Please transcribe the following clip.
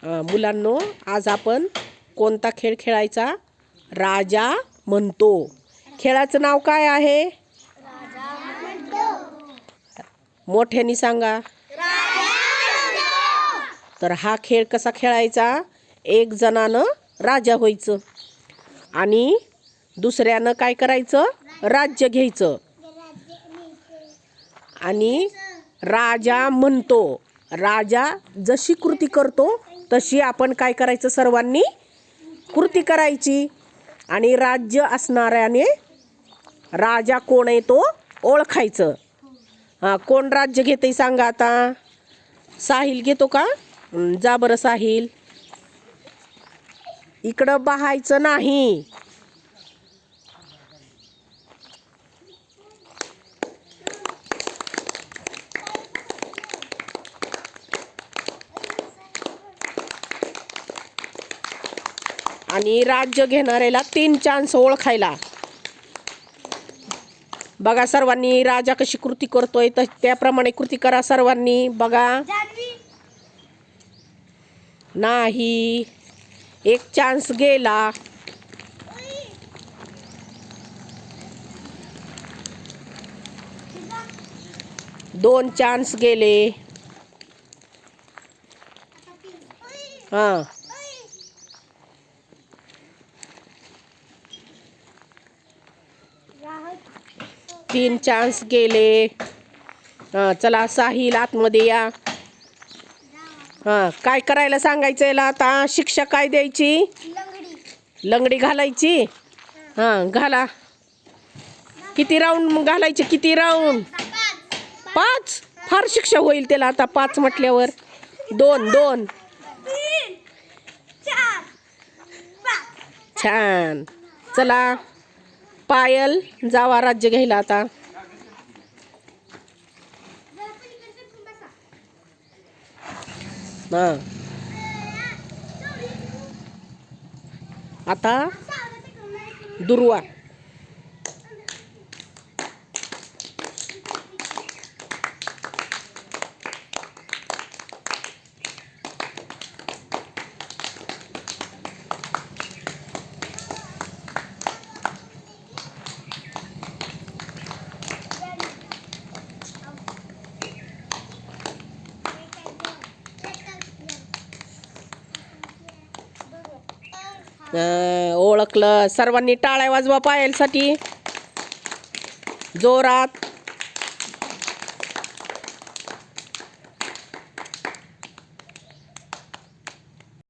मुलांनो, आज आपण कोणता खेळ खेळायचा? राजा म्हणतो. खेळाचं नाव काय आहे? मोठ्याने सांगा. तर हा खेळ कसा खेळायचा? एक जणानं राजा व्हायचं आणि दुसऱ्यानं काय करायचं? राज्य घ्यायचं. आणि राजा म्हणतो, राजा जशी कृती करतो तशी आपण काय करायचं? सर्वांनी कृती करायची. आणि राज्य असणाऱ्याने राजा कोण आहे तो ओळखायचं. कोण राज्य घेते सांगा आता? साहिल घेतो का? जा बरं साहिल. इकडं बहायचं नाही. आणि राज्य घेणाऱ्याला 3 चान्स ओळखायला. बघा सर्वांनी राजा कशी कृती करतोय तर त्याप्रमाणे कृती करा सर्वांनी. बघा. नाही, 1 चान्स गेला. दोन चान्स गेले. हां, 3 चान्स गेले. चला साहिल आतमध्ये या. काय करायला सांगायचं याला आता? शिक्षा काय द्यायची? लंगडी घालायची. घाला. किती राऊंड घालायचे? किती राऊंड? 5. फार शिक्षा होईल त्याला आता 5 म्हटल्यावर. 2. छान. चला पायल जावा राज्य घ्यायला आता. आता दुर्वा. ओळखलं. सर्वांनी टाळ्या वाजवा पायलसाठी जोरात.